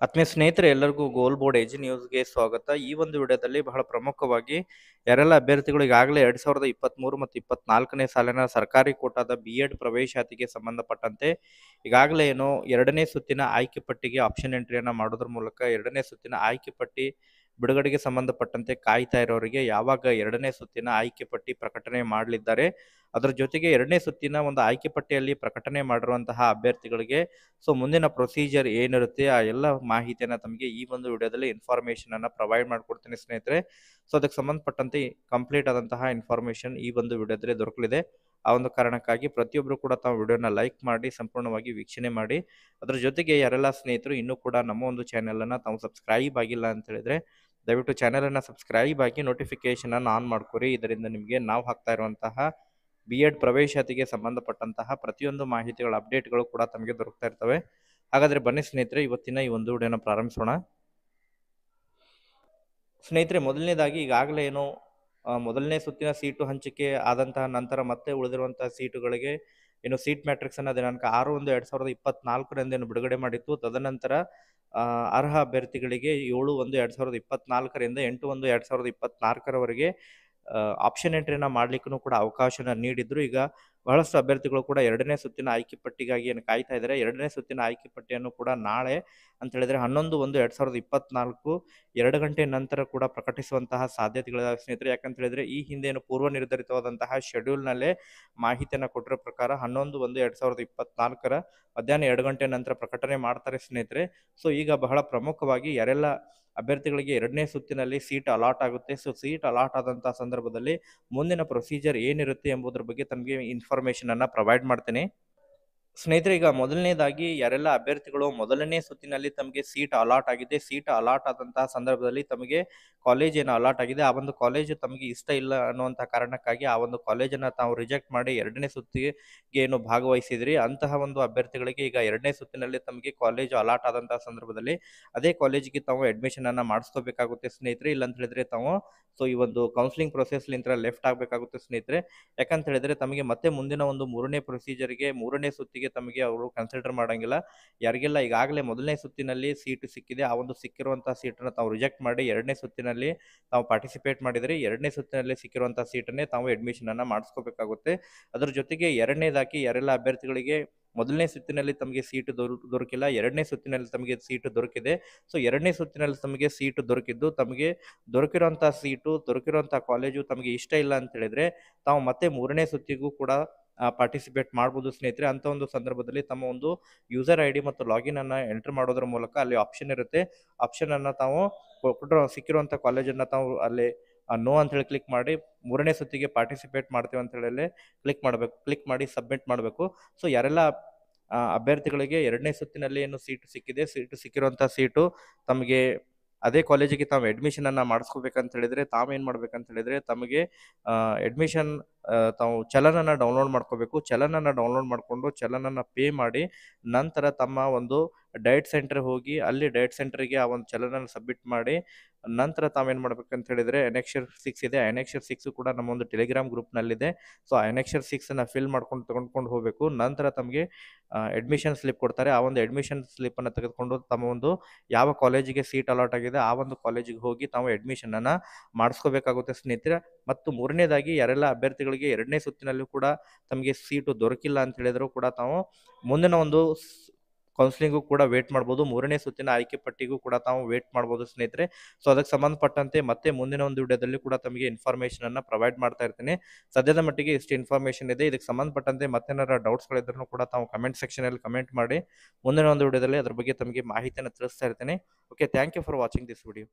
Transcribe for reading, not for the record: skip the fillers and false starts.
ಆತ್ಮೀಯ ಸ್ನೇಹಿತರೆ ಎಲ್ಲರಿಗೂ ಗೋಲ್ ಬೋರ್ಡ್ ಎಜಿ ನ್ಯೂಸ್ಗೆ ಸ್ವಾಗತ. ಈ ಒಂದು ವಿಡಿಯೋದಲ್ಲಿ ಬಹಳ ಪ್ರಮುಖವಾಗಿ ಯಾರೆಲ್ಲ ಅಭ್ಯರ್ಥಿಗಳು ಈಗಾಗಲೇ 2023 ಮತ್ತು 24ನೇ ಸಾಲಿನ ಸರ್ಕಾರಿ ಕೋಟಾದ ಬಿ.ಎಡ್ ಪ್ರವೇಶಾತಿಗೆ ಸಂಬಂಧಪಟ್ಟಂತೆ ಈಗಾಗಲೇ ಏನು ಎರಡನೇ ಸುತ್ತಿನ ಆಯ್ಕೆ ಪಟ್ಟಿಗೆ ಆಪ್ಷನ್ ಎಂಟ್ರಿಯನ್ನು ಮಾಡೋದ್ರ ಮೂಲಕ ಎರಡನೇ ಸುತ್ತಿನ ಆಯ್ಕೆ ಪಟ್ಟಿ ಬಿಡುಗಡೆಗೆ ಸಂಬಂಧಪಟ್ಟಂತೆ ಕಾಯ್ತಾ ಇರೋರಿಗೆ ಯಾವಾಗ ಎರಡನೇ ಸುತ್ತಿನ ಆಯ್ಕೆ ಪಟ್ಟಿ ಪ್ರಕಟಣೆ ಮಾಡಲಿದ್ದಾರೆ, ಅದರ ಜೊತೆಗೆ ಎರಡನೇ ಸುತ್ತಿನ ಒಂದು ಆಯ್ಕೆ ಪಟ್ಟಿಯಲ್ಲಿ ಪ್ರಕಟಣೆ ಮಾಡಿರುವಂತಹ ಅಭ್ಯರ್ಥಿಗಳಿಗೆ ಮುಂದಿನ ಪ್ರೊಸೀಜರ್ ಏನಿರುತ್ತೆ ಆ ಎಲ್ಲ ಮಾಹಿತಿಯನ್ನು ತಮಗೆ ಈ ಒಂದು ವಿಡಿಯೋದಲ್ಲಿ ಇನ್ಫಾರ್ಮೇಷನ್ ಅನ್ನ ಪ್ರೊವೈಡ್ ಮಾಡ್ಕೊಡ್ತೀನಿ ಸ್ನೇಹಿತರೆ. ಅದಕ್ಕೆ ಸಂಬಂಧಪಟ್ಟಂತೆ ಕಂಪ್ಲೀಟ್ ಆದಂತಹ ಇನ್ಫಾರ್ಮೇಷನ್ ಈ ಒಂದು ವಿಡಿಯೋದಲ್ಲಿ ದೊರಕಲಿದೆ. ಆ ಒಂದು ಕಾರಣಕ್ಕಾಗಿ ಪ್ರತಿಯೊಬ್ಬರು ಕೂಡ ತಾವು ವಿಡಿಯೋನ ಲೈಕ್ ಮಾಡಿ ಸಂಪೂರ್ಣವಾಗಿ ವೀಕ್ಷಣೆ ಮಾಡಿ. ಅದರ ಜೊತೆಗೆ ಯಾರೆಲ್ಲ ಸ್ನೇಹಿತರು ಇನ್ನೂ ಕೂಡ ನಮ್ಮ ಒಂದು ಚಾನೆಲ್ ಅನ್ನ ತಾವು ಸಬ್ಸ್ಕ್ರೈಬ್ ಆಗಿಲ್ಲ ಅಂತ ಹೇಳಿದ್ರೆ ದಯವಿಟ್ಟು ಚಾನೆಲ್ ಅನ್ನ ಸಬ್ಸ್ಕ್ರೈಬ್ ಆಗಿ ನೋಟಿಫಿಕೇಶನ್ ಅನ್ನು ಆನ್ ಮಾಡ್ಕೊರಿ. ಇದರಿಂದ ನಿಮಗೆ ನಾವು ಹಾಕ್ತಾ ಇರುವಂತಹ ಬಿ.ಎಡ್ ಪ್ರವೇಶಾತಿಗೆ ಸಂಬಂಧಪಟ್ಟಂತಹ ಪ್ರತಿಯೊಂದು ಮಾಹಿತಿಗಳ ಅಪ್ಡೇಟ್ಗಳು ಕೂಡ ತಮಗೆ ದೊರಕ್ತಾ ಇರ್ತವೆ. ಹಾಗಾದ್ರೆ ಬನ್ನಿ ಸ್ನೇಹಿತರೆ, ಇವತ್ತಿನ ಈ ಒಂದು ವಿಡಿಯೋನ ಪ್ರಾರಂಭಿಸೋಣ. ಸ್ನೇಹಿತರೆ, ಮೊದಲನೇದಾಗಿ ಈಗಾಗಲೇ ಏನು ಮೊದಲನೇ ಸುತ್ತಿನ ಸೀಟು ಹಂಚಿಕೆ ಆದಂತಹ ನಂತರ ಮತ್ತೆ ಉಳಿದಿರುವಂತಹ ಸೀಟುಗಳಿಗೆ ಏನು ಸೀಟ್ ಮ್ಯಾಟ್ರಿಕ್ಸ್ ಅನ್ನ ದಿನಾಂಕ 6/1/2024 ಬಿಡುಗಡೆ ಮಾಡಿತ್ತು. ತದನಂತರ ಅರ್ಹ ಅಭ್ಯರ್ಥಿಗಳಿಗೆ 7/1/2024 8/1/2024 ಆಪ್ಷನ್ ಎಂಟ್ರಿನ ಮಾಡ್ಲಿಕ್ಕೂ ಕೂಡ ಅವಕಾಶನ ನೀಡಿದ್ರು. ಈಗ ಬಹಳಷ್ಟು ಅಭ್ಯರ್ಥಿಗಳು ಕೂಡ ಎರಡನೇ ಸುತ್ತಿನ ಆಯ್ಕೆ ಪಟ್ಟಿಗಾಗಿ ಏನು ಕಾಯ್ತಾ ಇದ್ದಾರೆ. ಎರಡನೇ ಸುತ್ತಿನ ಆಯ್ಕೆ ಪಟ್ಟಿಯನ್ನು ಕೂಡ ನಾಳೆ ಅಂತ ಹೇಳಿದ್ರೆ 11/1/2024 2 ಗಂಟೆ ನಂತರ ಕೂಡ ಪ್ರಕಟಿಸುವಂತಹ ಸಾಧ್ಯತೆಗಳಿದಾವೆ ಸ್ನೇಹಿತರೆ. ಯಾಕಂತ ಹೇಳಿದ್ರೆ ಈ ಹಿಂದೆ ಏನು ಪೂರ್ವ ನಿರ್ಧರಿತವಾದಂತಹ ಶೆಡ್ಯೂಲ್ನಲ್ಲೇ ಮಾಹಿತಿಯನ್ನು ಕೊಟ್ಟಿರೋ ಪ್ರಕಾರ 11/1/2024 ಮಧ್ಯಾಹ್ನ 2 ಗಂಟೆ ನಂತರ ಪ್ರಕಟಣೆ ಮಾಡ್ತಾರೆ ಸ್ನೇಹಿತರೆ. ಈಗ ಬಹಳ ಪ್ರಮುಖವಾಗಿ ಯಾರೆಲ್ಲ ಅಭ್ಯರ್ಥಿಗಳಿಗೆ ಎರಡನೇ ಸುತ್ತಿನಲ್ಲಿ ಸೀಟ್ ಅಲಾಟ್ ಆಗುತ್ತೆ, ಸೀಟ್ ಅಲಾಟ್ ಆದಂತಹ ಸಂದರ್ಭದಲ್ಲಿ ಮುಂದಿನ ಪ್ರೊಸೀಜರ್ ಏನಿರುತ್ತೆ ಎಂಬುದರ ಬಗ್ಗೆ ತಮಗೆ ಇನ್ಫಾರ್ಮೇಶನ್ ಅನ್ನ ಪ್ರೊವೈಡ್ ಮಾಡ್ತೇನೆ ಸ್ನೇಹಿತರೆ. ಈಗ ಮೊದಲನೇದಾಗಿ ಯಾರೆಲ್ಲ ಅಭ್ಯರ್ಥಿಗಳು ಮೊದಲನೇ ಸುತ್ತಿನಲ್ಲಿ ತಮಗೆ ಸೀಟ್ ಅಲಾಟ್ ಆಗಿದೆ, ಸೀಟ್ ಅಲಾಟ್ ಆದಂತಹ ಸಂದರ್ಭದಲ್ಲಿ ತಮಗೆ ಕಾಲೇಜ್ ಏನು ಅಲಾಟ್ ಆಗಿದೆ ಆ ಒಂದು ಕಾಲೇಜ್ ತಮಗೆ ಇಷ್ಟ ಇಲ್ಲ ಅನ್ನುವಂತಹ ಕಾರಣಕ್ಕಾಗಿ ಆ ಒಂದು ಕಾಲೇಜನ್ನ ತಾವು ರಿಜೆಕ್ಟ್ ಮಾಡಿ ಎರಡನೇ ಸುತ್ತಿಗೆ ಏನು ಭಾಗವಹಿಸಿದ್ರಿ ಅಂತಹ ಒಂದು ಅಭ್ಯರ್ಥಿಗಳಿಗೆ ಈಗ ಎರಡನೇ ಸುತ್ತಿನಲ್ಲಿ ತಮಗೆ ಕಾಲೇಜ್ ಅಲಾಟ್ ಆದಂತಹ ಸಂದರ್ಭದಲ್ಲಿ ಅದೇ ಕಾಲೇಜಿಗೆ ತಾವು ಅಡ್ಮಿಷನ್ ಅನ್ನ ಮಾಡಿಸ್ಕೋಬೇಕಾಗುತ್ತೆ ಸ್ನೇಹಿತರೆ. ಇಲ್ಲ ಅಂತ ಹೇಳಿದ್ರೆ ತಾವು ಈ ಒಂದು ಕೌನ್ಸಿಲಿಂಗ್ ಪ್ರೊಸೆಸ್ ಲಿಂದ ಲೆಫ್ಟ್ ಆಗಬೇಕಾಗುತ್ತೆ ಸ್ನೇಹಿತರೆ. ಯಾಕಂತ ಹೇಳಿದ್ರೆ ತಮಗೆ ಮತ್ತೆ ಮುಂದಿನ ಒಂದು ಮೂರನೇ ಪ್ರೊಸೀಜರ್ಗೆ ಮೂರನೇ ಸುತ್ತಿಗೆ ತಮಗೆ ಅವರು ಕನ್ಸಿಡರ್ ಮಾಡಂಗಿಲ್ಲ. ಯಾರಿಗೆಲ್ಲ ಈಗಾಗಲೇ ಮೊದಲನೇ ಸುತ್ತಿನಲ್ಲಿ ಸೀಟ್ ಸಿಕ್ಕಿದೆ ಆ ಒಂದು ಸಿಕ್ಕಿರುವಂತಹ ಸೀಟನ್ನು ತಾವು ರಿಜೆಕ್ಟ್ ಮಾಡಿ ಎರಡನೇ ಸುತ್ತಿನಲ್ಲಿ ತಾವು ಪಾರ್ಟಿಸಿಪೇಟ್ ಮಾಡಿದರೆ ಎರಡನೇ ಸುತ್ತಿನಲ್ಲಿ ಸಿಕ್ಕಿರುವಂತಹ ಸೀಟನ್ನೇ ತಾವು ಅಡ್ಮಿಷನ್ ಅನ್ನ ಮಾಡಿಸ್ಕೋಬೇಕಾಗುತ್ತೆ. ಅದರ ಜೊತೆಗೆ ಎರಡನೇದಾಗಿ ಯಾರೆಲ್ಲ ಅಭ್ಯರ್ಥಿಗಳಿಗೆ ಮೊದಲನೇ ಸುತ್ತಿನಲ್ಲಿ ತಮಗೆ ಸೀಟು ದೊರಕಿಲ್ಲ, ಎರಡನೇ ಸುತ್ತಿನಲ್ಲಿ ತಮಗೆ ಸೀಟು ದೊರಕಿದೆ. ಎರಡನೇ ಸುತ್ತಿನಲ್ಲಿ ತಮಗೆ ಸೀಟು ದೊರಕಿದ್ದು ತಮಗೆ ದೊರಕಿರುವಂತಹ ಸೀಟು ದೊರಕಿರುವಂತಹ ಕಾಲೇಜು ತಮಗೆ ಇಷ್ಟ ಇಲ್ಲ ಅಂತ ಹೇಳಿದ್ರೆ ತಾವು ಮತ್ತೆ ಮೂರನೇ ಸುತ್ತಿಗೂ ಕೂಡ ಪಾರ್ಟಿಸಿಪೇಟ್ ಮಾಡ್ಬೋದು ಸ್ನೇಹಿತರೆ. ಅಂತ ಒಂದು ಸಂದರ್ಭದಲ್ಲಿ ತಮ್ಮ ಒಂದು ಯೂಸರ್ ಐ ಡಿ ಮತ್ತು ಲಾಗಿನ್ ಅನ್ನ ಎಂಟರ್ ಮಾಡೋದ್ರ ಮೂಲಕ ಅಲ್ಲಿ ಆಪ್ಷನ್ ಇರುತ್ತೆ, ಆಪ್ಷನ್ ಅನ್ನ ತಾವು ಸಿಕ್ಕಿರುವಂತಹ ಕಾಲೇಜನ್ನ ತಾವು ಅಲ್ಲಿ ನೋ ಅಂತ ಹೇಳಿ ಕ್ಲಿಕ್ ಮಾಡಿ ಮೂರನೇ ಸುತ್ತಿಗೆ ಪಾರ್ಟಿಸಿಪೇಟ್ ಮಾಡ್ತೀವಿ ಅಂತ ಹೇಳಿ ಕ್ಲಿಕ್ ಮಾಡಿ ಸಬ್ಮಿಟ್ ಮಾಡಬೇಕು. ಯಾರೆಲ್ಲ ಅಭ್ಯರ್ಥಿಗಳಿಗೆ ಎರಡನೇ ಸುತ್ತಿನಲ್ಲಿ ಏನು ಸೀಟು ಸಿಕ್ಕಿದೆ, ಸೀಟು ಸಿಕ್ಕಿರುವಂತಹ ಸೀಟು ತಮಗೆ ಅದೇ ಕಾಲೇಜಿಗೆ ತಾವು ಅಡ್ಮಿಷನ್ ಅನ್ನ ಮಾಡಿಸ್ಕೋಬೇಕಂತ ಹೇಳಿದ್ರೆ ತಾವೇನ್ ಮಾಡ್ಬೇಕಂತ ಹೇಳಿದ್ರೆ ತಮಗೆ ಅಡ್ಮಿಷನ್ ತಾವು ಚಲನನ್ನ ಡೌನ್ಲೋಡ್ ಮಾಡ್ಕೋಬೇಕು. ಚಲನನ್ನ ಡೌನ್ಲೋಡ್ ಮಾಡಿಕೊಂಡು ಚಲನನ್ನ ಪೇ ಮಾಡಿ ನಂತರ ತಮ್ಮ ಒಂದು ಡಯಟ್ ಸೆಂಟರ್ ಹೋಗಿ ಅಲ್ಲಿ ಡಯಟ್ ಸೆಂಟರ್ಗೆ ಆ ಒಂದು ಚಲನನ್ನ ಸಬ್ಮಿಟ್ ಮಾಡಿ ನಂತರ ತಾವೇನ್ ಮಾಡ್ಬೇಕಂತ ಹೇಳಿದ್ರೆ ಅನೆಕ್ಷರ್ 6 ಇದೆ, ಅನೆಕ್ಷರ್ 6 ಕೂಡ ನಮ್ಮ ಒಂದು ಟೆಲಿಗ್ರಾಮ್ ಗ್ರೂಪ್ನಲ್ಲಿದೆ. ಅನೆಕ್ಷರ್ 6 ಫಿಲ್ ಮಾಡ್ಕೊಂಡು ತಗೊಂಡ್ಕೊಂಡು ಹೋಗಬೇಕು. ನಂತರ ತಮಗೆ ಅಡ್ಮಿಷನ್ ಸ್ಲಿಪ್ ಕೊಡ್ತಾರೆ. ಆ ಒಂದು ಅಡ್ಮಿಷನ್ ಸ್ಲಿಪ್ ಅನ್ನು ತೆಗೆದುಕೊಂಡು ತಮ್ಮ ಒಂದು ಯಾವ ಕಾಲೇಜಿಗೆ ಸೀಟ್ ಅಲಾಟ್ ಆಗಿದೆ ಆ ಒಂದು ಕಾಲೇಜಿಗೆ ಹೋಗಿ ತಾವು ಅಡ್ಮಿಷನ್ ಅನ್ನ ಮಾಡಿಸ್ಕೋಬೇಕಾಗುತ್ತೆ ಸ್ನೇಹಿತರೆ. ಮತ್ತು ಮೂರನೇದಾಗಿ ಯಾರೆಲ್ಲ ಅಭ್ಯರ್ಥಿಗಳಿಗೆ ಎರಡನೇ ಸುತ್ತಿನಲ್ಲೂ ಕೂಡ ತಮಗೆ ಸೀಟು ದೊರಕಿಲ್ಲ ಅಂತ ಹೇಳಿದ್ರು ಕೂಡ ತಾವು ಮುಂದಿನ ಒಂದು ಕೌನ್ಸಿಲಿಂಗು ಕೂಡ ವೇಟ್ ಮಾಡ್ಬೋದು, ಮೂರನೇ ಸುತ್ತಿನ ಆಯ್ಕೆ ಪಟ್ಟಿಗೂ ಕೂಡ ತಾವು ವೇಟ್ ಮಾಡ್ಬೋದು ಸ್ನೇಹಿತರೆ. ಅದಕ್ಕೆ ಸಂಬಂಧಪಟ್ಟಂತೆ ಮತ್ತೆ ಮುಂದಿನ ಒಂದು ವಿಡಿಯೋದಲ್ಲಿ ಕೂಡ ತಮಗೆ ಇನ್ಫಾರ್ಮೇಶನ್ ಅನ್ನ ಪ್ರೊವೈಡ್ ಮಾಡ್ತಾ ಇರ್ತೀನಿ. ಸದ್ಯದ ಮಟ್ಟಿಗೆ ಇಷ್ಟು ಇನ್ಫಾರ್ಮೇಶನ್ ಇದೆ. ಇದಕ್ಕೆ ಸಂಬಂಧಪಟ್ಟಂತೆ ಮತ್ತೇನಾರ ಡೌಟ್ಸ್ಗಳಿದ್ರೂ ಕೂಡ ತಾವು ಕಮೆಂಟ್ ಸೆಕ್ಷನ್ ಅಲ್ಲಿ ಕಮೆಂಟ್ ಮಾಡಿ ಮುಂದಿನ ಒಂದು ವಿಡಿಯೋದಲ್ಲಿ ಅದ್ರ ಬಗ್ಗೆ ತಮಗೆ ಮಾಹಿತಿಯನ್ನು ತಿಳಿಸ್ತಾ ಇರ್ತೀನಿ. Okay, thank you for watching this video.